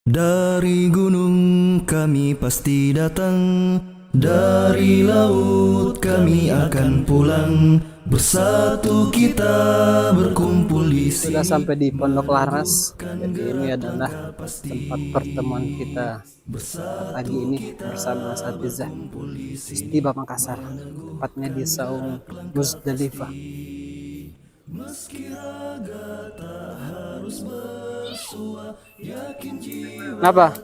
Dari gunung kami pasti datang, dari laut kami akan pulang. Bersatu kita berkumpul di sini. Sudah sampai di Pondok Laras. Jadi ini adalah tempat pertemuan kita pagi ini bersama Asatizah Istiba Makassar. Tepatnya di Saung Musdalifah. Kenapa?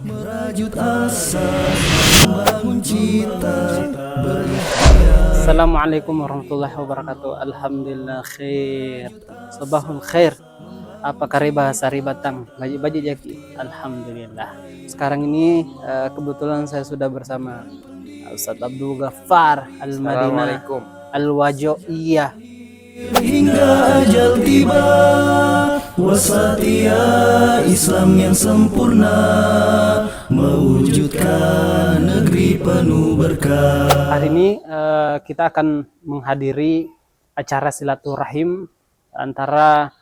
Merajut asa, membangun cita. Assalamualaikum warahmatullahi wabarakatuh. Alhamdulillah khair. Sabahul khair. Apa kari bahasa ribatang? Baji-baji jaki. Alhamdulillah. Sekarang ini kebetulan saya sudah bersama Ustadz Abdul Ghaffar Al-Madinah Al-Wajo. Iya. Hingga ajal tiba, wasatya Islam yang sempurna, mewujudkan negeri penuh berkah. Hari ini kita akan menghadiri acara silaturahim antara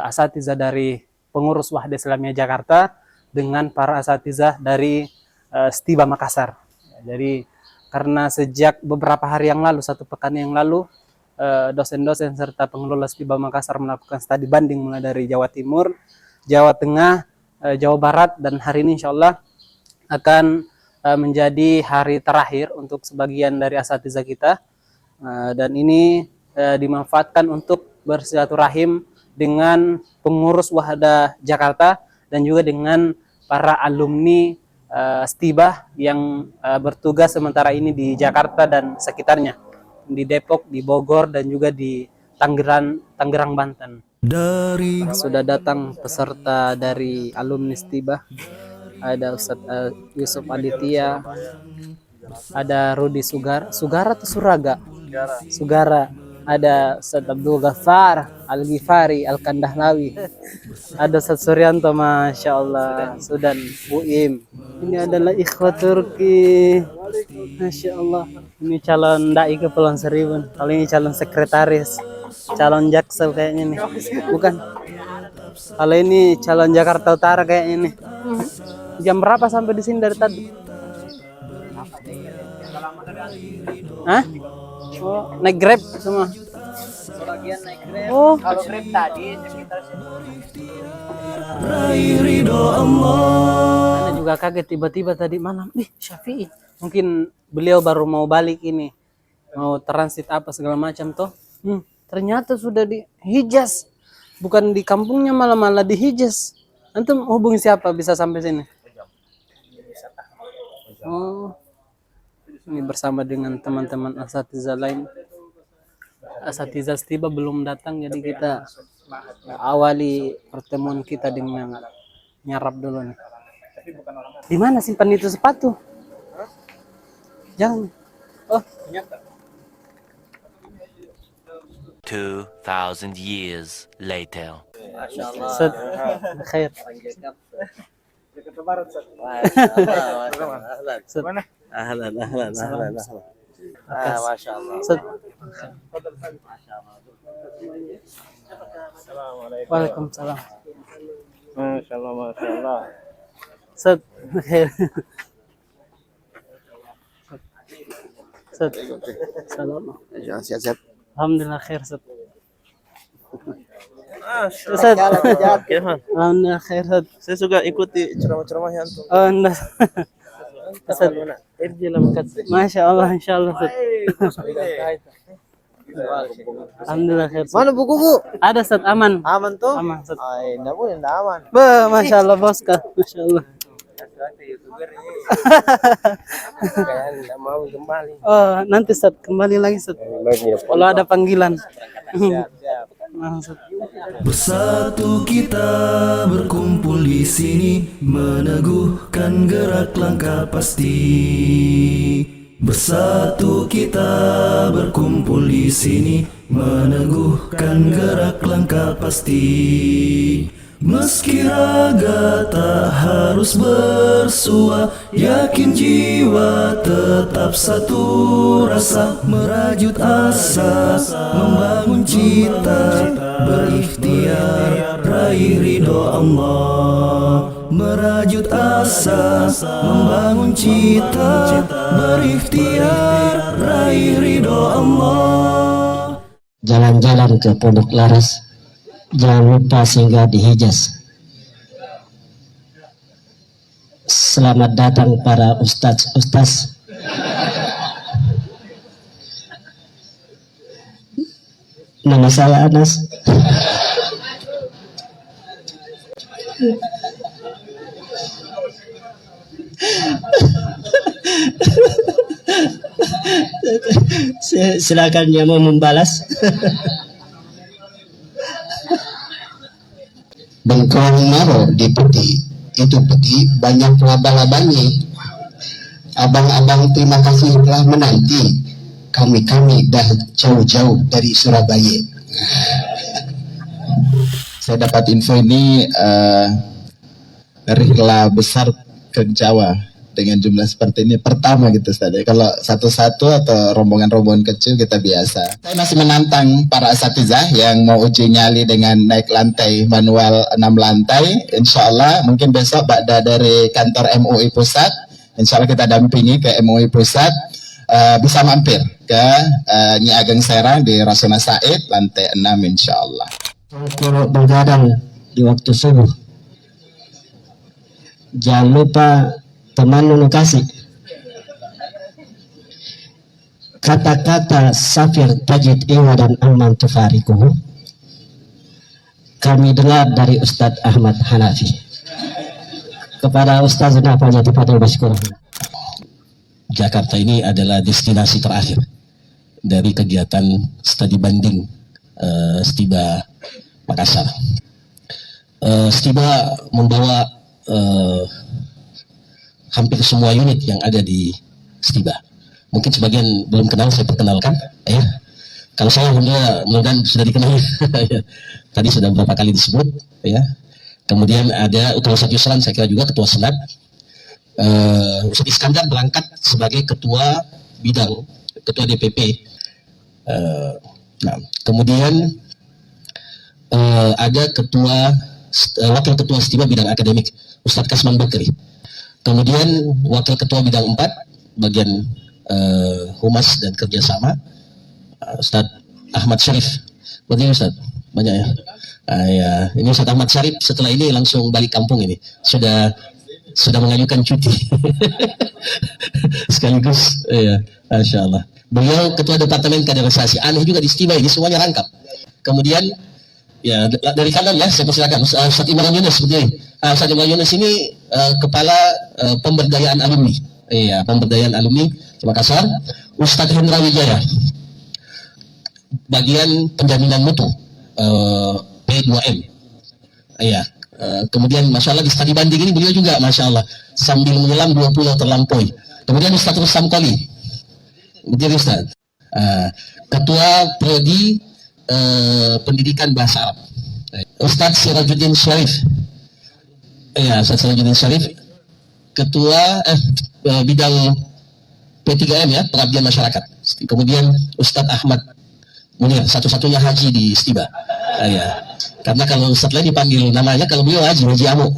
asatizah dari pengurus Wahda Islamiyah Jakarta dengan para asatizah dari Stiba Makassar. Jadi karena sejak beberapa hari yang lalu, 1 pekan yang lalu, dosen-dosen serta pengelola Stiba Makassar melakukan studi banding mulai dari Jawa Timur, Jawa Tengah, Jawa Barat, dan hari ini insya Allah akan menjadi hari terakhir untuk sebagian dari asatizah kita, dan ini dimanfaatkan untuk bersilaturahim dengan pengurus Wahda Jakarta dan juga dengan para alumni Stiba yang bertugas sementara ini di Jakarta dan sekitarnya, di Depok, di Bogor, dan juga di Tangerang, Banten. Sudah datang peserta dari alumni Stiba. Ada Ustadz Yusuf Aditya, ada Rudi Sugara atau Suraga? Sugara. Ada Ustadz Abdul Ghaffar Al-Ghifari Al-Kandahlawi. Ada Ustadz Suryanto, Masya Allah, Sudan Buim. Ini adalah ikhwat Turki. Masya Allah. Ini calon dai Kepulauan Seribu. Kalau ini calon sekretaris, calon jaksel kayaknya nih. Bukan. Kalau ini calon Jakarta Utara kayaknya nih. Jam berapa sampai di sini dari tadi? Hah? Oh, naik Grab semua. Sebagian naik Grab. Oh, kalau Grab tadi sekitar Ridho Allah. Ana juga kaget tiba-tiba tadi malam. Syafi'i. Mungkin beliau baru mau balik ini. Mau transit apa segala macam toh. Ternyata sudah di Hijaz. Bukan di kampungnya, malah di Hijaz. Antum hubungi siapa bisa sampai sini? Oh. Ini bersama dengan teman-teman asatizah lain. Asatizah Stiba belum datang, jadi kita awali pertemuan kita dengan nyarap dulu nih. Di mana simpan itu sepatu? Jangan. Oh, 2,000 years later. Set. Khair. Set. Ahlan. Masya Allah. Set. Waalaikumsalam. Masya Allah. Set. Khair. Set. Salam. Siap-siap. Alhamdulillah khair, Set. Ustaz. Alhamdulillah khair, Set. Saya suka ikuti ceramah-ceramah yang tuh. Oh, enggak. Set. Masya Allah, insya Allah, Set. Alhamdulillah khair, Set. Mana buku-buku? Ada, Set. Aman. Aman tuh? Aman, Set. Ay, enggak aman. Masya Allah, bos, Kak. Masya Allah. Mau kembali. Oh, nanti Set, kembali lagi, Set. Kalau ada panggilan. Set. Bersatu kita berkumpul di sini, meneguhkan gerak langkah pasti. Bersatu kita berkumpul di sini, meneguhkan gerak langkah pasti. Meski raga tak harus bersua, yakin jiwa tetap satu rasa. Merajut asa, membangun cita, berikhtiar raih ridho Allah. Merajut asa, membangun cita, berikhtiar raih ridho Allah. Jalan-jalan ke Pondok Laras, jangan lupa singgah di Hijaz. Selamat datang para ustaz-ustaz. Nama saya Anas. Silakan yang mau membalas. Bengkong maro di peti, itu peti banyak laba-labanya. Abang-abang terima kasih telah menanti. Kami dah jauh-jauh dari Surabaya. Saya dapat info ini rihla besar ke Jawa dengan jumlah seperti ini pertama gitu Ustaz. Kalau satu-satu atau rombongan-rombongan kecil kita biasa. Saya masih menantang para asatizah yang mau uji nyali dengan naik lantai manual 6 lantai. Insya Allah mungkin besok dari kantor MUI Pusat, insya Allah kita dampingi ke MUI Pusat, bisa mampir ke Nyi Ageng Serang di Rasuna Said lantai 6 insya Allah. Kalau begadang di waktu subuh, jangan lupa teman kasih kata-kata Safir Tajid Iwa dan Aman Tufarikuhu. Kami dengar dari Ustadz Ahmad Hanafi. Kepada Ustadz Nafanya Tifatul Bashkur. Jakarta ini adalah destinasi terakhir dari kegiatan studi banding Stiba Makassar. Stiba membawa hampir semua unit yang ada di Stiba. Mungkin sebagian belum kenal, saya perkenalkan. Ya. Kalau saya mudah-mudahan sudah dikenal. Tadi sudah beberapa kali disebut. Ya. Kemudian ada Ustadz Yusran, saya kira juga ketua senat. Ustadz Iskandar berangkat sebagai ketua bidang, ketua DPP. Kemudian ada wakil ketua Stiba bidang akademik, Ustadz Kasman Bakri. Kemudian wakil ketua bidang 4 bagian humas dan kerjasama, Ustadz Ahmad Syarif. Bagaimana Ustadz? Banyak ya. Ya, ini Ustadz Ahmad Syarif setelah ini langsung balik kampung ini. Sudah mengajukan cuti. Sekaligus, ya, Masya Allah. Beliau ketua departemen kaderisasi. Aneh juga di Stiba ini semuanya rangkap. Kemudian ya dari kanan ya, saya persilakan Ustadz Imran Yunus seperti ini. Ustadz Imran Yunus ini kepala pemberdayaan alumni. Iya, pemberdayaan alumni Makassar. Ustadz Hendra Wijaya, bagian penjaminan mutu P2M. Iya. Kemudian Masya Allah di studi banding ini beliau juga Masya Allah sambil menyelam 20 terlampaui. Kemudian Ustadz Rustam Koli, betul Ustadz, ketua prodi pendidikan bahasa Arab. Ustadz Sirajuddin Syarif, ya Ustadz Sirajuddin Syarif, ketua bidang P3M ya, pengabdian masyarakat. Kemudian Ustadz Ahmad Munir, satu-satunya haji di Stiba. Ya. Karena kalau Ustadz lain dipanggil namanya, kalau beliau Haji Amu.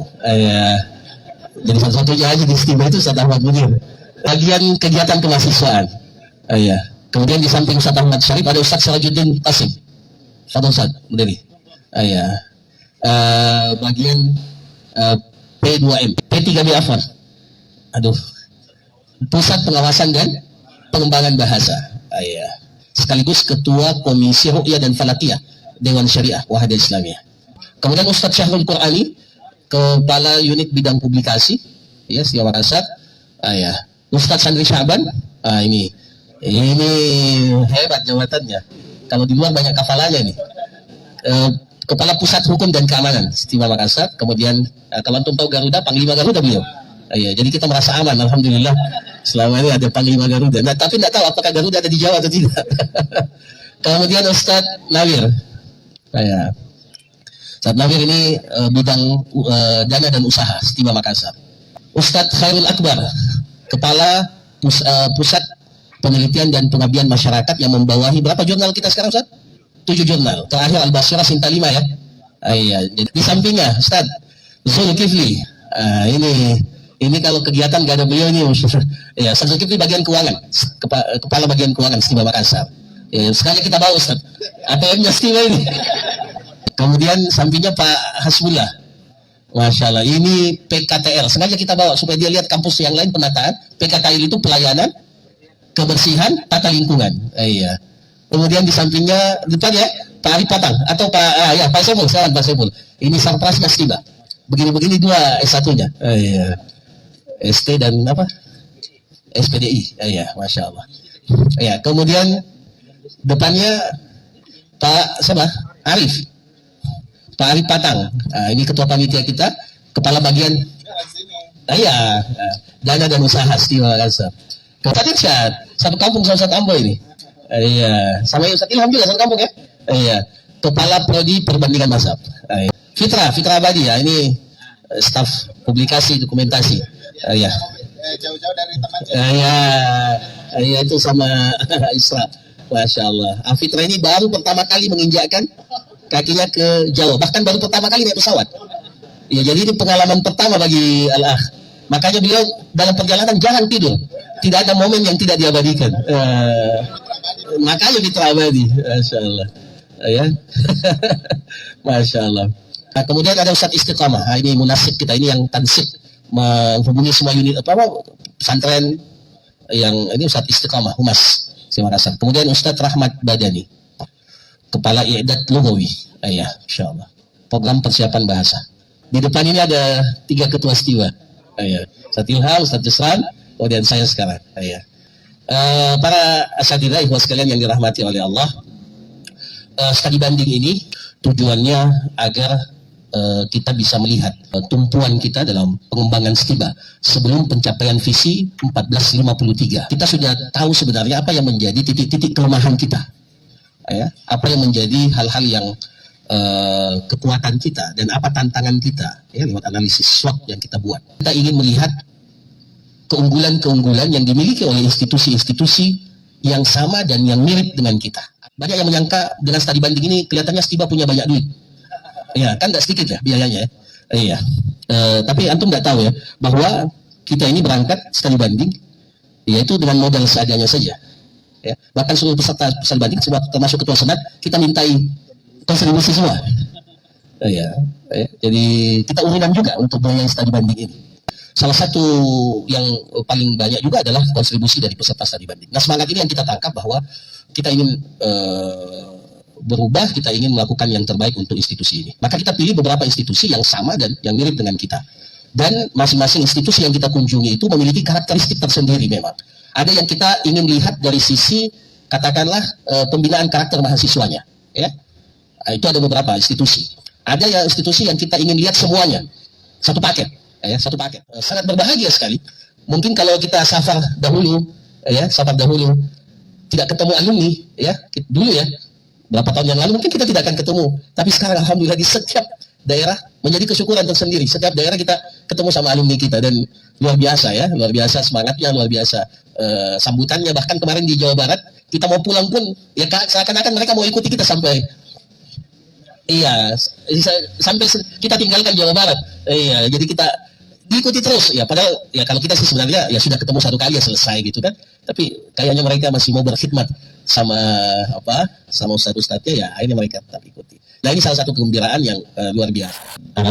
Jadi satu-satunya haji di Stiba itu Ustadz Ahmad Munir. Bagian kegiatan kemahasiswaan. Ya. Kemudian di samping Ustadz Ahmad Syarif ada Ustadz Sirajuddin Qasim. Fadol Ustadz, berdiri. Ya. Bagian P2M, P3B Afwan. Aduh. Pusat Pengawasan dan Pengembangan Bahasa. Ya. Sekaligus Ketua Komisi Ru'yah dan Falakiyah Dewan Syariah Wahadah Islamiyah. Kemudian Ustadz Syahrul Qur'ani, Kepala Unit Bidang Publikasi, ya, Stiba Makassar. Ya. Ustadz Sandri Syaban, ini hebat jabatannya. Kalau di luar banyak kafalannya ini. Kepala Pusat Hukum dan Keamanan Stiba Makassar. Kemudian kalau antum tahu Garuda, Panglima Garuda beliau. Ya, jadi kita merasa aman, alhamdulillah. Selama ini ada Panglima Garuda. Nah, tapi tidak tahu apakah Garuda ada di Jawa atau tidak. Kemudian Ustadz Nawir. Ya. Ustadz Nawir ini bidang dana dan usaha Stima Makassar. Ustadz Khairul Akbar, Kepala Pusat Penelitian dan Pengabdian Masyarakat yang membawahi berapa jurnal kita sekarang, Ustadz? 7 jurnal. Terakhir Al-Basirah Sinta 5 ya. Iya. Di sampingnya Ustadz Zulkifli. Ini kalau kegiatan gak ada beliau ini. Ya, Ustadz Zulkifli bagian keuangan, kepala bagian keuangan Stima Makassar. Ya, sekali kita bawa Ustadz. ATM-nya Stima ini. Kemudian sampingnya Pak Hasbullah. Masya Allah, ini PKTL. Sengaja kita bawa supaya dia lihat kampus yang lain penataan. PKTL itu pelayanan, kebersihan, tata lingkungan. Iya. Kemudian di sampingnya, depan ya, Pak Arif Patang. Atau Pak Saiful, sekarang Pak Saiful. Ini Sarprasnas tiba. Begini-begini 2 S1-nya. Iya. ST dan apa? SPDI. Iya, Masya Allah. Iya, kemudian depannya Pak siapa? Arif. Pak Arif Patang, ini ketua panitia kita, kepala bagian, dana dan usaha Stima Makassar. Tadi satu kampung sama Ustadz Ambo ini, sama Ustadz Ilham juga satu kampung ya, kepala prodi perbandingan mazhab. Fitra Abadi ya, ini staf publikasi dokumentasi, Jauh-jauh dari teman. itu sama Isra, Masya Allah. Fitra ini baru pertama kali menginjakkan kakinya ke Jawa, bahkan baru pertama kali naik pesawat. Ya, jadi ini pengalaman pertama bagi Al-Akh. Makanya beliau dalam perjalanan jangan tidur. Tidak ada momen yang tidak diabadikan. Makanya diterabadi. Masya Allah. Ya. Masya Allah. Nah, kemudian ada Ustadz Istiqamah. Ini munasib kita ini yang tansib menghubungi semua unit pesantren yang ini Ustadz Istiqamah Humas Stima Makassar. Kemudian Ustadz Rahmat Badani, Kepala I'dad Lugawi, insyaallah. Program persiapan bahasa. Di depan ini ada 3 ketua Stima. Ustadz Ilham, Ustadz Jusran, kemudian saya sekarang. Para asatidzah ikhwah sekalian yang dirahmati oleh Allah, studi banding ini tujuannya agar kita bisa melihat tumpuan kita dalam pengembangan Stima sebelum pencapaian visi 1453. Kita sudah tahu sebenarnya apa yang menjadi titik-titik kelemahan kita. Apa yang menjadi hal-hal yang kekuatan kita dan apa tantangan kita lewat analisis SWOT yang kita buat. Kita ingin melihat keunggulan-keunggulan yang dimiliki oleh institusi-institusi yang sama dan yang mirip dengan kita. Banyak yang menyangka dengan studi banding ini kelihatannya Stima punya banyak duit. Kan nggak sedikit ya biayanya ya. Tapi antum nggak tahu ya bahwa kita ini berangkat studi banding yaitu dengan modal seadanya saja. Bahkan seluruh peserta studi banding termasuk ketua senat kita mintai kontribusi semua. Jadi kita urinan juga untuk biaya studi banding ini. Salah satu yang paling banyak juga adalah kontribusi dari peserta studi banding. Nah, semangat ini yang kita tangkap bahwa kita ingin berubah, kita ingin melakukan yang terbaik untuk institusi ini. Maka kita pilih beberapa institusi yang sama dan yang mirip dengan kita. Dan masing-masing institusi yang kita kunjungi itu memiliki karakteristik tersendiri memang. Ada yang kita ingin lihat dari sisi katakanlah pembinaan karakter mahasiswanya, itu ada beberapa institusi. Ada yang institusi yang kita ingin lihat semuanya, satu paket, sangat berbahagia sekali. Mungkin kalau kita safar dahulu, tidak ketemu alumni, dulu berapa tahun yang lalu mungkin kita tidak akan ketemu. Tapi sekarang alhamdulillah di setiap daerah menjadi kesyukuran tersendiri. Setiap daerah kita ketemu sama alumni kita dan luar biasa luar biasa semangatnya, luar biasa sambutannya. Bahkan kemarin di Jawa Barat kita mau pulang pun seakan-akan mereka mau ikuti kita sampai sampai kita tinggalkan Jawa Barat. Jadi kita diikuti terus padahal kalau kita sih sebenarnya sudah ketemu satu kali selesai gitu kan. Tapi kayaknya mereka masih mau berkhidmat sama ustadz-ustadznya akhirnya mereka tetap ikuti. Nah, ini salah satu kegembiraan yang luar biasa.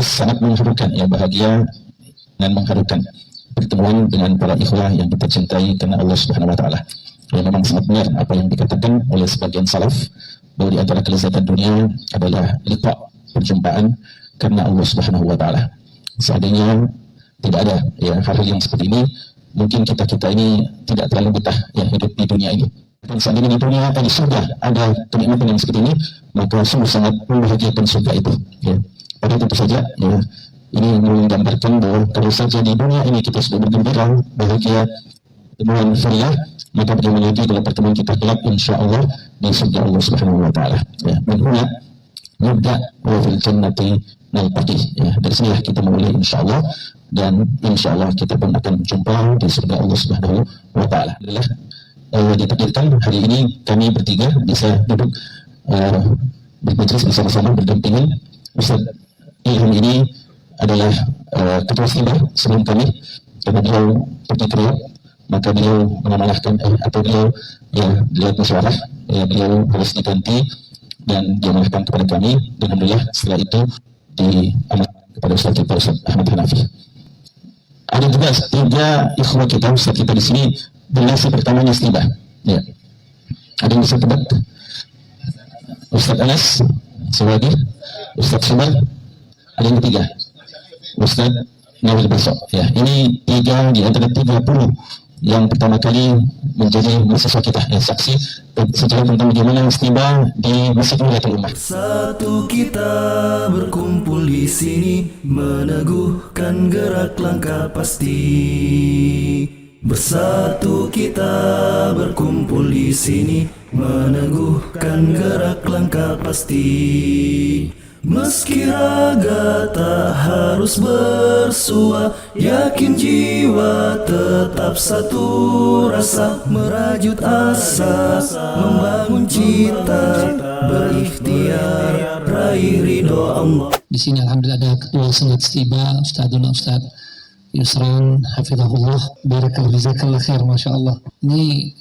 Sangat mengharukan bahagia dan mengharukan pertemuan dengan para ikhwah yang kita cintai karena Allah Subhanahu wa taala. Memang sangat benar apa yang dikatakan oleh sebagian salaf bahwa di antara kelezatan dunia adalah liqa, perjumpaan karena Allah Subhanahu wa taala. Seandainya tidak ada hal-hal yang seperti ini, mungkin kita ini tidak terlalu betah hidup di dunia ini. Dan seandainya di dunia di surga ada kenikmatan yang seperti ini, maka sungguh sangat membahagiakan surga itu. Padahal tentu saja ini menggambarkan bahwa kalau saja di dunia ini kita sudah bergembira, bahagia, temuan ceria, maka bagaimana lagi kalau pertemuan kita kelak insya Allah di surga Allah Subhanahu wa taala. Dan nabda wa fil jannati naltaqi. Ya, dari sinilah kita mulai insyaallah, dan insyaallah kita pun akan berjumpa di surga Allah Subhanahu wa taala. Alhamdulillah, ditakdirkan hari ini kami bertiga bisa duduk bermajelis bersama-sama berdampingan. Ustaz Ilham ini adalah ketua Stimba sebelum kami, karena beliau pergi ke Riau, maka beliau mengamanahkan atau beliau ya lihat musyawarah, ya beliau harus diganti dan diamanahkan kepada kami, dan alhamdulillah setelah itu diamanahkan kepada Ustaz kita, Ustaz Ahmad Hanafi. Ada juga 3 ikhwah kita, Ustaz kita di sini generasi pertamanya Stimba. Ya. Ada yang bisa tebak? Ustaz Anas Sewadi, Ustaz Subar, ada yang ketiga Ustaz Nawil Besok. Ya, ini 3 di antara 30 yang pertama kali menjadi mahasiswa kita, ya, saksi sejarah tentang bagaimana Stimba di Masjid Nurul Ummah. Satu kita berkumpul di sini, meneguhkan gerak langkah pasti. Bersatu kita berkumpul di sini, meneguhkan gerak langkah pasti. Meski raga tak harus bersua, yakin jiwa tetap satu rasa, merajut asa, membangun cita, berikhtiar, raih ridho Allah. Di sini alhamdulillah ada Ketua Senat Stimba, Ustadzuna Ustadz Yusran, hafizahullah, barakallahu jazakallahu khair, masya Allah. Ini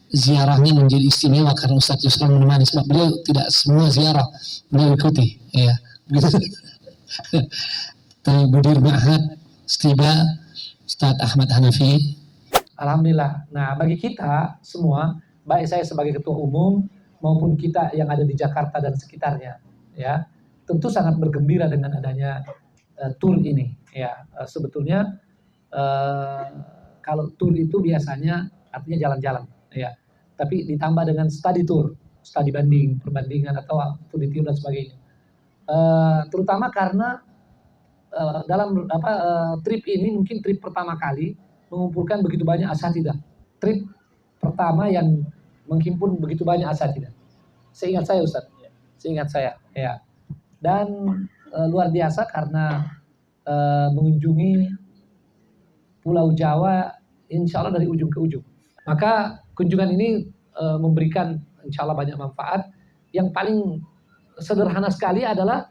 ziarahnya menjadi istimewa karena Ustadz Yusran menemani, sebab beliau tidak semua ziarah beliau ikuti, ya. Mudir Ma'had Stimba Ustadz Ahmad Hanafi. Alhamdulillah. Nah, bagi kita semua, baik saya sebagai ketua umum maupun kita yang ada di Jakarta dan sekitarnya, ya, tentu sangat bergembira dengan adanya tour ini. Ya, sebetulnya kalau tour itu biasanya artinya jalan-jalan, ya. Tapi ditambah dengan study tour, studi banding, perbandingan atau studi tour dan sebagainya. Terutama karena dalam trip ini mungkin trip pertama kali mengumpulkan begitu banyak asatidzah. Trip pertama yang menghimpun begitu banyak asatidzah. Seingat saya, Ustaz. Seingat saya, ya. Dan luar biasa karena mengunjungi Pulau Jawa insya Allah dari ujung ke ujung. Maka kunjungan ini memberikan insya Allah banyak manfaat. Yang paling sederhana sekali adalah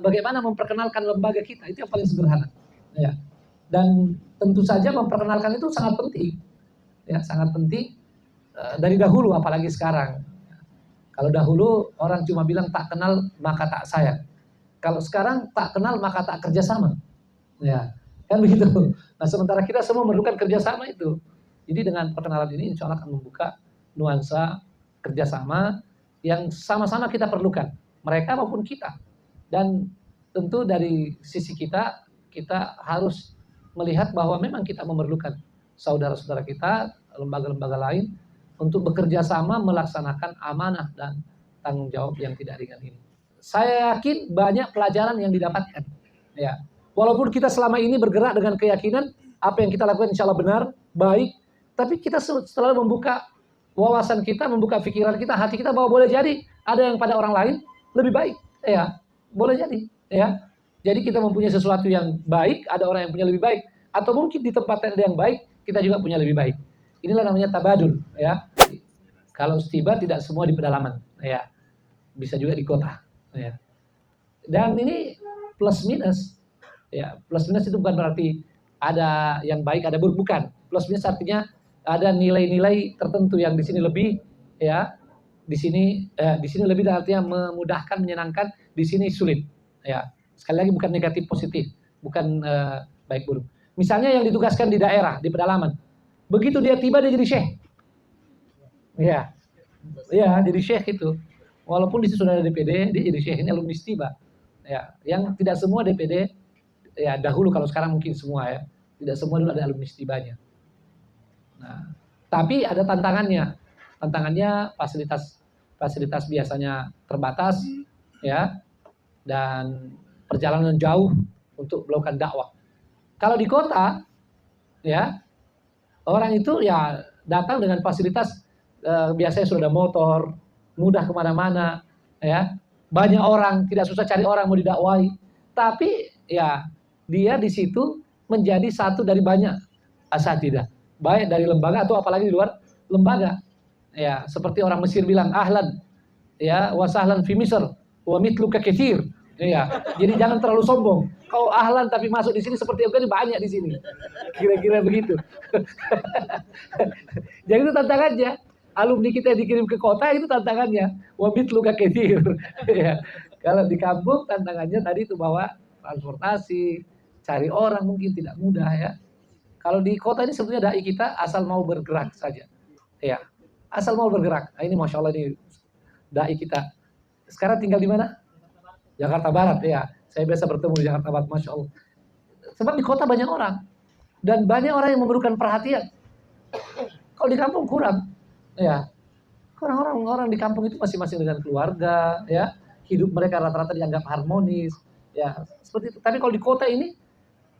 bagaimana memperkenalkan lembaga kita, itu yang paling sederhana, ya. Dan tentu saja memperkenalkan itu sangat penting, ya, sangat penting dari dahulu apalagi sekarang. Kalau dahulu orang cuma bilang tak kenal maka tak sayang, kalau sekarang tak kenal maka tak kerjasama, ya, kan begitu. Nah, sementara kita semua memerlukan kerjasama itu. Jadi dengan perkenalan ini insya Allah akan membuka nuansa kerjasama yang sama-sama kita perlukan, mereka maupun kita. Dan tentu dari sisi kita, kita harus melihat bahwa memang kita memerlukan saudara-saudara kita, lembaga-lembaga lain untuk bekerja sama melaksanakan amanah dan tanggung jawab yang tidak ringan ini. Saya yakin banyak pelajaran yang didapatkan, ya. Walaupun kita selama ini bergerak dengan keyakinan apa yang kita lakukan insya Allah benar, baik, tapi kita selalu membuka wawasan kita, membuka pikiran kita, hati kita bahwa boleh jadi ada yang pada orang lain lebih baik, ya. Boleh jadi, ya. Jadi kita mempunyai sesuatu yang baik, ada orang yang punya lebih baik, atau mungkin di tempat ada yang baik, kita juga punya lebih baik. Inilah namanya tabadul, ya. Kalau Stimba tidak semua di pedalaman, ya. Bisa juga di kota, ya. Dan ini plus minus, ya. Plus minus itu bukan berarti ada yang baik, ada buruk, bukan. Plus minus artinya ada nilai-nilai tertentu yang di sini lebih, ya. Di sini lebih dan artinya memudahkan, menyenangkan, di sini sulit, ya. Sekali lagi bukan negatif positif, bukan baik buruk. Misalnya yang ditugaskan di daerah, di pedalaman, begitu dia tiba dia jadi syekh, ya, ya jadi syekh itu. Walaupun di situ sudah ada DPD, dia jadi syekh. Ini alumni Stimba, ya. Yang tidak semua DPD, ya dahulu, kalau sekarang mungkin semua, ya. Tidak semua dulu ada alumni Stimbanya. Nah, tapi ada tantangannya. Tantangannya fasilitas biasanya terbatas, ya, dan perjalanan jauh untuk melakukan dakwah. Kalau di kota, ya, orang itu ya datang dengan fasilitas biasanya sudah ada motor, mudah kemana-mana, ya, banyak orang, tidak susah cari orang mau didakwai. Tapi ya dia di situ menjadi satu dari banyak asatidah, baik dari lembaga atau apalagi di luar lembaga. Ya, seperti orang Mesir bilang ahlan ya wa sahlan fi Misr wa mithluka katsir. Ya, jadi jangan terlalu sombong. Kau ahlan tapi masuk di sini seperti engkau banyak di sini. Kira-kira begitu. Jadi itu tantangannya. Alumni kita yang dikirim ke kota itu tantangannya. Wa mithluka katsir. Ya. Kalau di kampung tantangannya tadi itu bawa transportasi, cari orang mungkin tidak mudah ya. Kalau di kota ini sebetulnya dai kita asal mau bergerak saja. Ya, asal mau bergerak. Nah, ini Masya Allah ini dai kita. Sekarang tinggal di mana? Jakarta Barat ya. Saya biasa bertemu di Jakarta Barat, Masya Allah. Sebab di kota banyak orang. Dan banyak orang yang memerlukan perhatian. Kalau di kampung kurang. Ya, kurang orang di kampung itu masing-masing dengan keluarga. Ya, hidup mereka rata-rata dianggap harmonis. Ya, seperti itu. Tapi kalau di kota ini,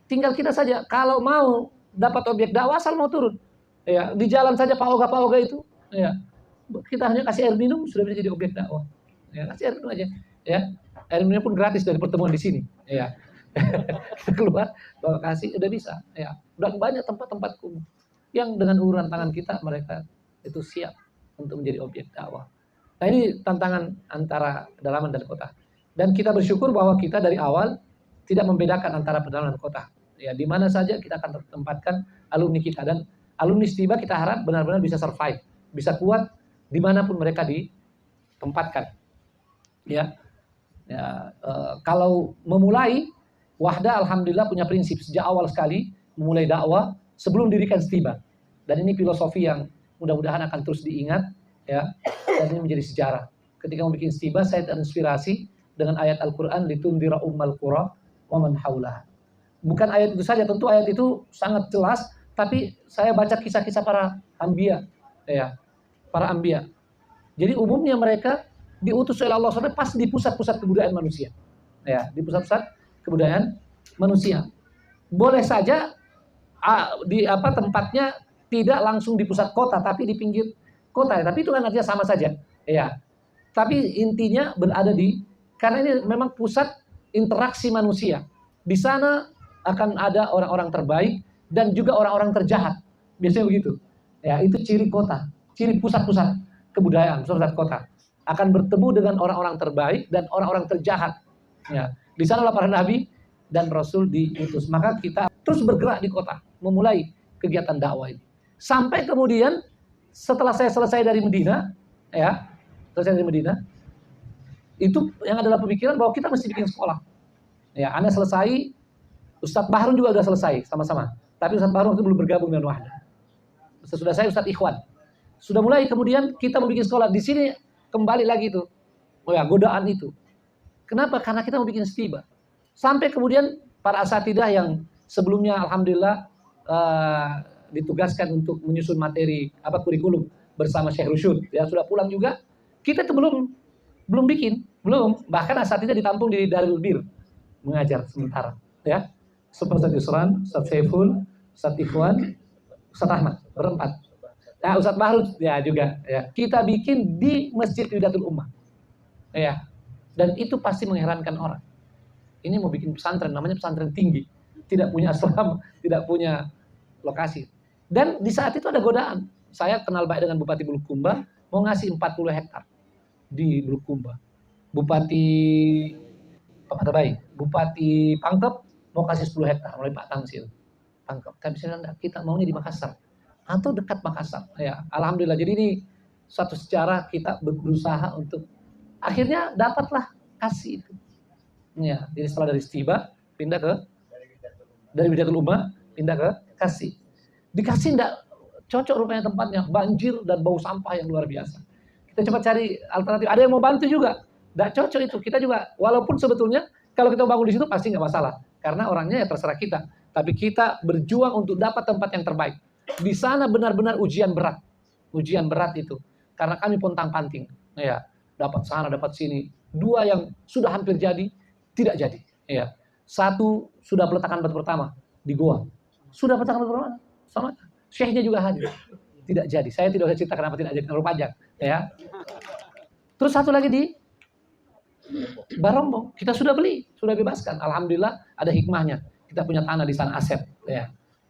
tinggal kita saja. Kalau mau dapat objek dakwah, asal mau turun. Ya, di jalan saja Pak Oga itu. Ya, kita hanya kasih air minum sudah bisa jadi objek dakwah. Ya, kasih air minum aja. Ya, air minum pun gratis dari pertemuan di sini. Ya, keluar bawa kasih udah bisa. Ya, dan banyak tempat-tempat kumuh yang dengan uluran tangan kita mereka itu siap untuk menjadi objek dakwah. Nah ini tantangan antara pedalaman dan kota. Dan kita bersyukur bahwa kita dari awal tidak membedakan antara pedalaman dan kota. Ya, di mana saja kita akan tempatkan alumni kita dan alumni Stiba kita harap benar-benar bisa survive, bisa kuat dimanapun mereka ditempatkan. Ya, kalau memulai Wahda, alhamdulillah punya prinsip sejak awal sekali memulai dakwah sebelum dirikan Stiba. Dan ini filosofi yang mudah-mudahan akan terus diingat, ya. Dan ini menjadi sejarah. Ketika membuat Stiba, saya terinspirasi dengan ayat Al-Quran litundira ummal qura wa man haulaha. Bukan ayat itu saja, tentu ayat itu sangat jelas, tapi saya baca kisah-kisah para anbiya, ya, para anbiya. Jadi umumnya mereka diutus oleh Allah SWT pas di pusat-pusat kebudayaan manusia, ya, di pusat-pusat kebudayaan manusia. Boleh saja di tempatnya tidak langsung di pusat kota, tapi di pinggir kota. Tapi itu kan artinya sama saja, ya. Tapi intinya berada karena ini memang pusat interaksi manusia. Di sana akan ada orang-orang terbaik dan juga orang-orang terjahat. Biasanya begitu. Ya, itu ciri kota, ciri pusat-pusat kebudayaan, pusat kota. Akan bertemu dengan orang-orang terbaik dan orang-orang terjahat. Ya, di sanalah para nabi dan rasul diutus. Maka kita terus bergerak di kota, memulai kegiatan dakwah ini. Sampai kemudian setelah saya selesai dari Medina, ya, itu yang adalah pemikiran bahwa kita mesti bikin sekolah. Ya, Anda selesai, Ustadz Bahrun juga sudah selesai sama-sama. Tapi Ustadz Bahrun itu belum bergabung dengan Wahda. Sesudah saya Ustadz Ikhwan. Sudah mulai kemudian kita membuat sekolah. Di sini kembali lagi itu. Oh ya, godaan itu. Kenapa? Karena kita mau bikin Stiba. Sampai kemudian para asatidah yang sebelumnya alhamdulillah ditugaskan untuk menyusun materi kurikulum bersama Syekh Rusyud, ya, sudah pulang juga. Kita itu belum bikin, bahkan asatidah ditampung di Darul Bir mengajar sementara, ya. Ustaz Yusran, Ustaz Saiful, Ustaz Ikhwan, Ustaz Ahmad, berempat. Nah, Ustaz Bahrud ya juga, ya. Kita bikin di Masjid Widatul Ummah. Ya. Dan itu pasti mengherankan orang. Ini mau bikin pesantren, namanya pesantren tinggi. Tidak punya asrama, tidak punya lokasi. Dan di saat itu ada godaan. Saya kenal baik dengan Bupati Bulukumba, mau ngasih 40 hektar di Bulukumba. Bupati Pangkep mau kasih 10 hektar oleh Pak Tamsil. Pangkep. Tapi saya bilang, kita maunya di Makassar atau dekat Makassar. Ya, alhamdulillah. Jadi ini suatu sejarah kita berusaha untuk akhirnya dapatlah kasih itu. Ya, jadi setelah dari Stiba pindah dari Widatul Ummah pindah ke Kasih. Di Kasih enggak cocok rupanya tempatnya, banjir dan bau sampah yang luar biasa. Kita coba cari alternatif. Ada yang mau bantu juga. Enggak cocok itu. Kita juga walaupun sebetulnya kalau kita bangun di situ pasti enggak masalah karena orangnya ya terserah kita. Tapi kita berjuang untuk dapat tempat yang terbaik. Di sana benar-benar ujian berat. Ujian berat itu. Karena kami pontang-panting. Ya, dapat sana, dapat sini. 2 yang sudah hampir jadi, tidak jadi. Ya. 1 sudah peletakan batu pertama di Goa. Sudah peletakan batu pertama sama Syekhnya juga hadir. Tidak jadi. Saya tidak usah cerita kenapa tidak jadi, terlalu panjang. Ya. Terus 1 lagi di Barombong kita sudah beli, sudah bebaskan. Alhamdulillah ada hikmahnya. Kita punya tanah di sana, aset, ya,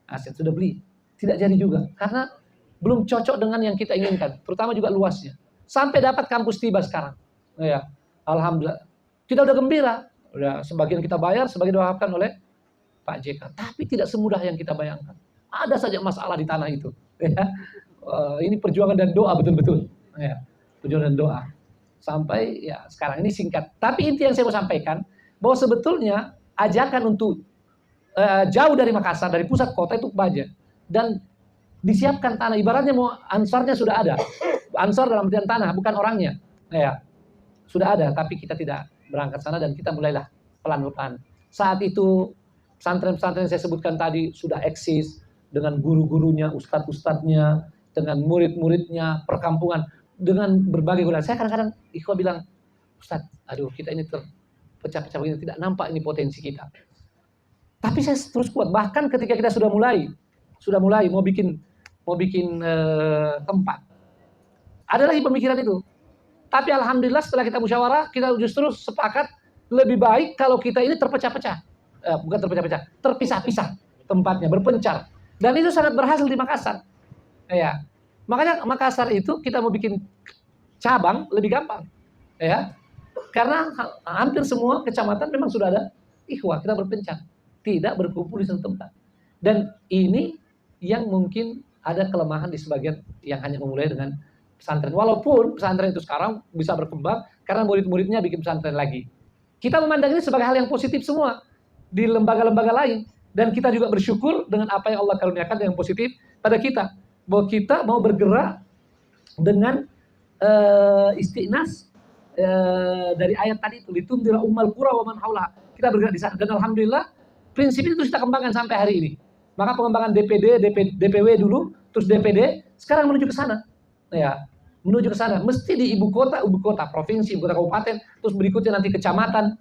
aset sudah beli. Tidak jadi juga karena belum cocok dengan yang kita inginkan, terutama juga luasnya. Sampai dapat kampus tiba sekarang, ya, alhamdulillah. Kita udah gembira, udah sebagian kita bayar, sebagian doakan oleh Pak JK. Tapi tidak semudah yang kita bayangkan. Ada saja masalah di tanah itu. Ya. Ini perjuangan dan doa betul-betul. Ya. Perjuangan dan doa. Sampai ya sekarang ini singkat. Tapi inti yang saya mau sampaikan, bahwa sebetulnya ajakan untuk jauh dari Makassar, dari pusat kota itu Baja. Dan disiapkan tanah. Ibaratnya mau ansarnya sudah ada. Ansar dalam artian tanah, bukan orangnya. Ya. Sudah ada, tapi kita tidak berangkat sana dan kita mulailah pelan-pelan. Saat itu pesantren-pesantren yang saya sebutkan tadi sudah eksis dengan guru-gurunya, ustadz-ustadznya, dengan murid-muridnya, perkampungan, dengan berbagai guna. Saya kadang-kadang ikhwah bilang, Ustadz, aduh kita ini terpecah-pecah begini, tidak nampak ini potensi kita. Tapi saya terus kuat. Bahkan ketika kita sudah mulai mau bikin tempat, ada lagi pemikiran itu. Tapi alhamdulillah setelah kita musyawarah, kita justru sepakat lebih baik kalau kita ini terpecah-pecah. Bukan terpecah-pecah, terpisah-pisah tempatnya, berpencar. Dan itu sangat berhasil di Makassar. Ya. Makanya Makassar itu kita mau bikin cabang lebih gampang. Ya. Karena hampir semua kecamatan memang sudah ada ikhwah, kita berpencar. Tidak berkumpul di satu tempat. Dan ini yang mungkin ada kelemahan di sebagian yang hanya memulai dengan pesantren. Walaupun pesantren itu sekarang bisa berkembang karena murid-muridnya bikin pesantren lagi. Kita memandang ini sebagai hal yang positif semua di lembaga-lembaga lain. Dan kita juga bersyukur dengan apa yang Allah karuniakan yang positif pada kita. Bahwa kita mau bergerak dengan istiqnas dari ayat tadi itu. Litundira ummal qura wa man haulaha. Kita bergerak di sana. Dan alhamdulillah prinsip itu kita kembangkan sampai hari ini. Maka pengembangan DPD, DPW dulu, terus DPD, sekarang menuju ke sana. Ya, menuju ke sana. Mesti di ibu kota, provinsi, ibu kota kabupaten, terus berikutnya nanti kecamatan.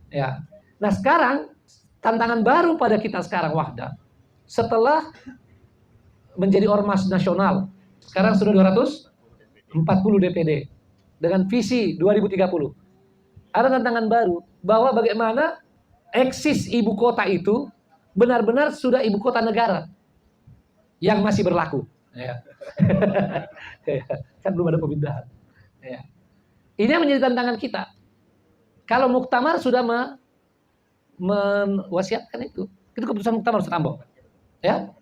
Ya. Nah sekarang tantangan baru pada kita sekarang Wahda, setelah menjadi ormas nasional, sekarang sudah 240 DPD dengan visi 2030. Ada tantangan baru bahwa bagaimana eksis ibu kota itu benar-benar sudah ibu kota negara yang masih berlaku. Ya. Kan belum ada pemindahan. Ya. Ini yang menjadi tantangan kita. Kalau muktamar sudah mewasiatkan itu keputusan muktamar harus tambah. Ya,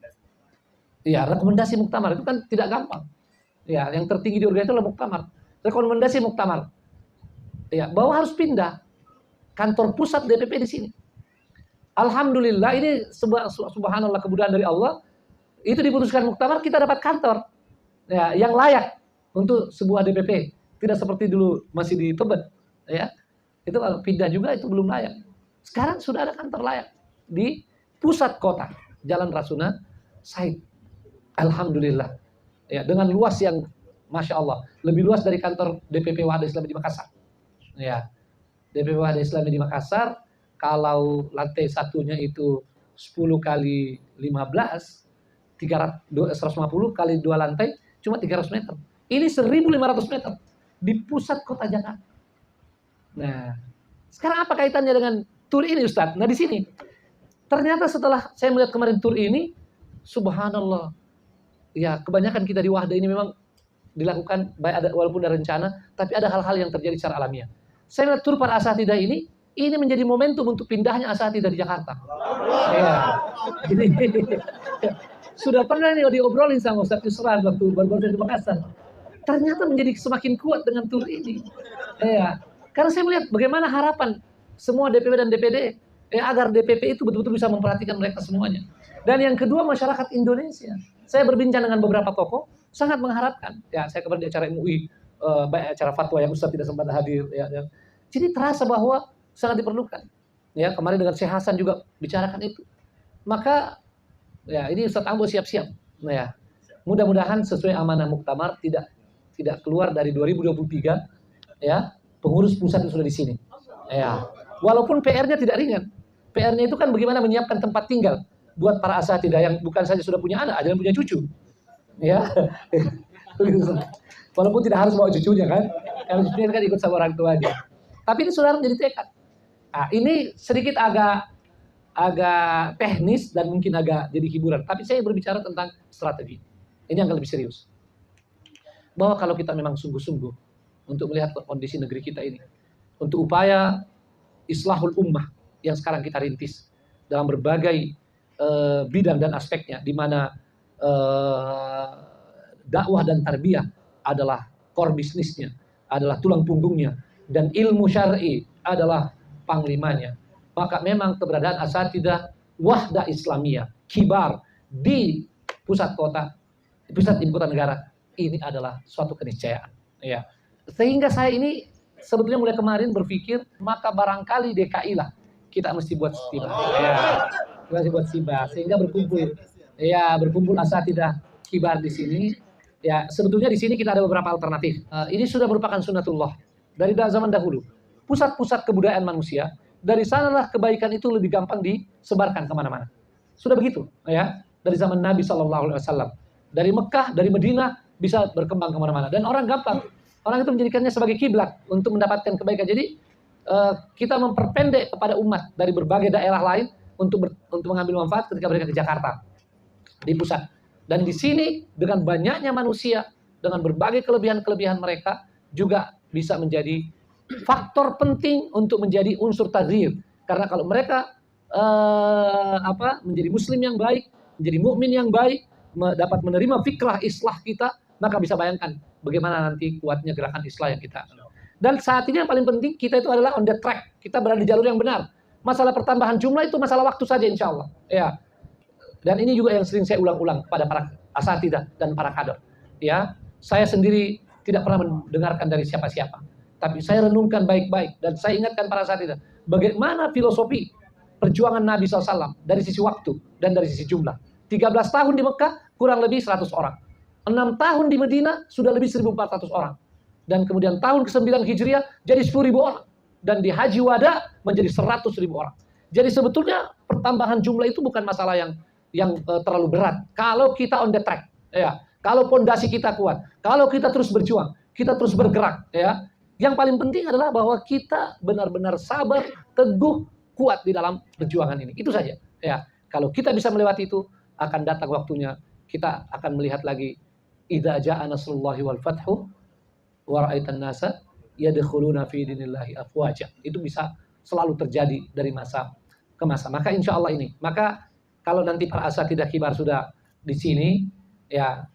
ya rekomendasi muktamar itu kan tidak gampang. Ya, yang tertinggi di organisasi adalah muktamar. Rekomendasi muktamar. Ya, bahwa harus pindah kantor pusat DPP di sini. Alhamdulillah ini subhanallah kemudahan dari Allah. Itu diputuskan muktamar, kita dapat kantor ya, yang layak untuk sebuah DPP. Tidak seperti dulu masih di Tebet. Ya. Itu kalau pindah juga itu belum layak. Sekarang sudah ada kantor layak di pusat kota, Jalan Rasuna Said. Alhamdulillah. Ya, dengan luas yang Masya Allah. Lebih luas dari kantor DPP Wahda Islami di Makassar. Ya. DPP Wahda Islami di Makassar, kalau lantai satunya itu 10 kali 15, 150 kali 2 lantai cuma 300 meter. Ini 1.500 meter di pusat kota Jakarta. Nah, sekarang apa kaitannya dengan tur ini Ustadz? Nah di sini ternyata setelah saya melihat kemarin tur ini, subhanallah, ya kebanyakan kita di Wahda ini memang dilakukan baik ada walaupun ada rencana, tapi ada hal-hal yang terjadi secara alamiah. Saya melihat tur para asatidzah ini menjadi momentum untuk pindahnya asatidzah di Jakarta. Ya. Sudah pernah nih diobrolin sama Ustadz Yusran waktu baru-baru di Makassar. Ternyata menjadi semakin kuat dengan tur ini. Ya. Karena saya melihat bagaimana harapan semua DPW dan DPD agar DPP itu betul-betul bisa memperhatikan mereka semuanya. Dan yang kedua masyarakat Indonesia. Saya berbincang dengan beberapa tokoh, sangat mengharapkan. Ya, saya kemarin di acara MUI, baik acara fatwa yang Ustadz tidak sempat hadir. Ya. Jadi terasa bahwa sangat diperlukan. Ya, kemarin dengan Syekh Hasan juga bicarakan itu. Maka ya ini Ustadz Ambo siap-siap. Nah, ya. Mudah-mudahan sesuai amanah muktamar tidak keluar dari 2023 ya, pengurus pusat itu sudah di sini. Ya. Walaupun PR-nya tidak ringan. PR-nya itu kan bagaimana menyiapkan tempat tinggal buat para asatidzah yang bukan saja sudah punya anak, ada yang punya cucu. Ya. Walaupun tidak harus bawa cucunya kan. Kalau cucunya kan ikut sama orang tuanya. Tapi ini sudah menjadi tekad. Nah, ini sedikit agak teknis dan mungkin agak jadi hiburan. Tapi saya berbicara tentang strategi. Ini yang lebih serius. Bahwa kalau kita memang sungguh-sungguh untuk melihat kondisi negeri kita ini, untuk upaya islahul ummah yang sekarang kita rintis dalam berbagai bidang dan aspeknya, di mana dakwah dan tarbiyah adalah core bisnisnya, adalah tulang punggungnya, dan ilmu syar'i adalah panglimanya. Maka memang keberadaan asatidzah wahdah Islamiyah kibar di pusat ibu kota negara ini adalah suatu keniscayaan. Ya. Sehingga saya ini sebetulnya mulai kemarin berpikir, maka barangkali DKI lah kita mesti buat STIBA. Ya. Kita mesti buat STIBA sehingga berkumpul asatidzah kibar di sini. Ya, sebetulnya di sini kita ada beberapa alternatif. Ini sudah merupakan sunnatullah dari zaman dahulu. Pusat-pusat kebudayaan manusia, dari sanalah kebaikan itu lebih gampang disebarkan kemana-mana. Sudah begitu, ya. Dari zaman Nabi SAW, dari Mekah, dari Madinah bisa berkembang kemana-mana. Dan orang gampang, orang itu menjadikannya sebagai kiblat untuk mendapatkan kebaikan. Jadi kita memperpendek kepada umat dari berbagai daerah lain untuk mengambil manfaat ketika mereka ke Jakarta di pusat. Dan di sini dengan banyaknya manusia, dengan berbagai kelebihan-kelebihan mereka juga bisa menjadi faktor penting untuk menjadi unsur taghyir. Karena kalau mereka menjadi muslim yang baik, menjadi mukmin yang baik, dapat menerima fikrah islah kita, maka bisa bayangkan bagaimana nanti kuatnya gerakan islah yang kita. Dan saat ini yang paling penting kita itu adalah on the track, kita berada di jalur yang benar. Masalah pertambahan jumlah itu masalah waktu saja insya Allah. Ya. Dan ini juga yang sering saya ulang-ulang kepada para asatidzah dan para kader. Ya, saya sendiri tidak pernah mendengarkan dari siapa-siapa, tapi saya renungkan baik-baik dan saya ingatkan para asatidzah bagaimana filosofi perjuangan Nabi SAW dari sisi waktu dan dari sisi jumlah. 13 tahun di Mekah kurang lebih 100 orang. 6 tahun di Madinah sudah lebih 1.400 orang. Dan kemudian tahun ke-9 Hijriah jadi 10.000 orang. Dan di Haji Wada menjadi 100.000 orang. Jadi sebetulnya pertambahan jumlah itu bukan masalah yang terlalu berat. Kalau kita on the track, ya, kalau pondasi kita kuat, kalau kita terus berjuang, kita terus bergerak, ya. Yang paling penting adalah bahwa kita benar-benar sabar, teguh, kuat di dalam perjuangan ini. Itu saja, ya. Kalau kita bisa melewati itu, akan datang waktunya kita akan melihat lagi idza jaa nasrullahi wal fathu wa ra'aitan nasa yadkhuluna fi dinillahi afwaja. Itu bisa selalu terjadi dari masa ke masa. Maka insya Allah ini, maka kalau nanti para asatidzah kibar sudah di sini, ya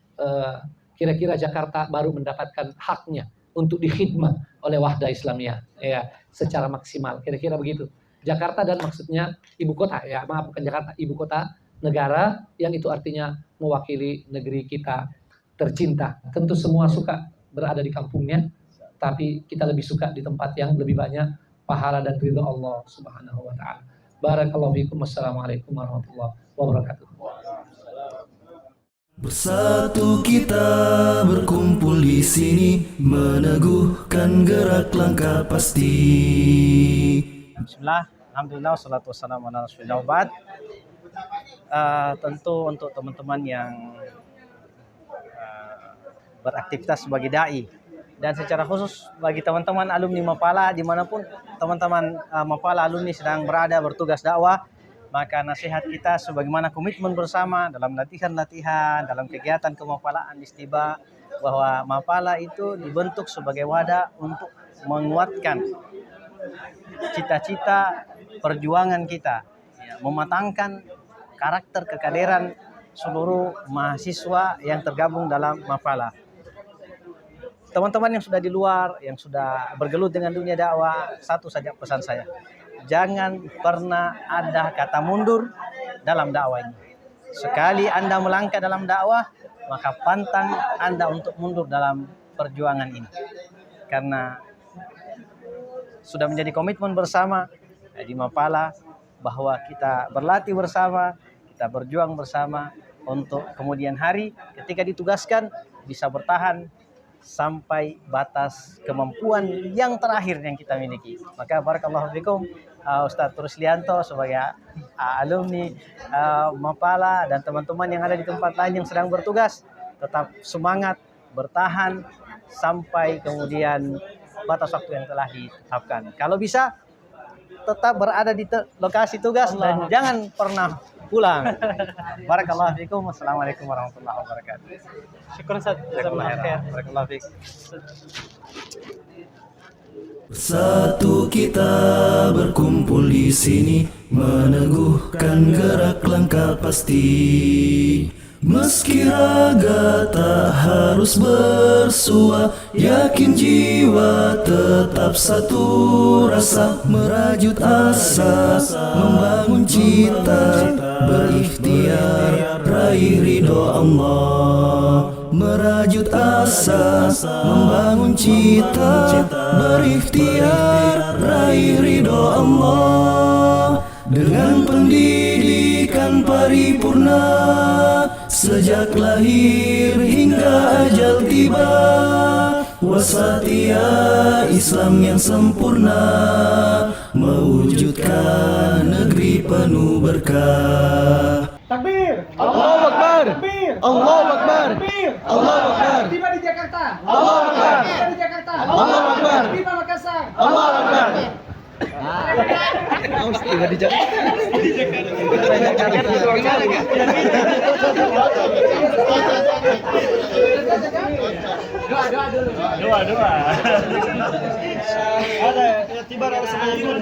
kira-kira Jakarta baru mendapatkan haknya untuk dikhidmah oleh wahdah Islamiyah, ya, secara maksimal. Kira-kira begitu. Jakarta dan maksudnya ibu kota, ya, maaf bukan Jakarta, ibu kota negara yang itu artinya mewakili negeri kita tercinta. Tentu semua suka berada di kampungnya, tapi kita lebih suka di tempat yang lebih banyak pahala dan ridha Allah Subhanahu wa taala. Barakallahu fikum. Wassalamualaikum warahmatullahi wabarakatuh. Bersatu kita berkumpul di sini, meneguhkan gerak langkah pasti. Bismillah, alhamdulillah, wassalatu wassalamu ala rasulillah. Tentu untuk teman-teman yang beraktivitas sebagai dai, dan secara khusus bagi teman-teman alumni Mapala dimanapun teman-teman Mapala alumni sedang berada bertugas dakwah, maka nasihat kita sebagaimana komitmen bersama dalam latihan-latihan, dalam kegiatan kemapalaan di STIBA, bahwa Mapala itu dibentuk sebagai wadah untuk menguatkan cita-cita perjuangan kita, ya, mematangkan karakter kekaderan seluruh mahasiswa yang tergabung dalam Mapala. Teman-teman yang sudah di luar, yang sudah bergelut dengan dunia dakwah, satu saja pesan saya. Jangan pernah ada kata mundur dalam dakwah ini. Sekali Anda melangkah dalam dakwah, maka pantang Anda untuk mundur dalam perjuangan ini. Karena sudah menjadi komitmen bersama di Mapala bahwa kita berlatih bersama, kita berjuang bersama untuk kemudian hari ketika ditugaskan bisa bertahan sampai batas kemampuan yang terakhir yang kita miliki. Maka barakallahu fikum Ustadz Ruslianto sebagai alumni Mapala dan teman-teman yang ada di tempat lain yang sedang bertugas, tetap semangat, bertahan sampai kemudian batas waktu yang telah ditetapkan. Kalau bisa tetap berada di lokasi tugas dan jangan pernah pulang. Barakallahu fikum. Wassalamualaikum warahmatullahi wabarakatuh. Syukran Ustaz. Jazakallahu khair. Barakallahu fikum. Satu kita berkumpul di sini, meneguhkan gerak langkah pasti. Meski raga tak harus bersua, yakin jiwa tetap satu rasa. Merajut asa, membangun cita, berikhtiar raih ridho Allah. Merajut asa, membangun cita, berikhtiar raih ridho Allah. Dengan pendidikan paripurna, sejak lahir hingga ajal tiba, wasatya Islam yang sempurna, mewujudkan negeri penuh berkah. Takbir! Allahu Akbar. Takbir! Allahu Akbar. Takbir! Allahu Akbar. Tiba di Jakarta! Allahu Akbar. Tiba di Jakarta! Allahu Akbar. Tiba Makassar! Allahu Akbar. Harus tiba di Jakarta. Doa dulu. Doa. Ada tiba semuanya dulu.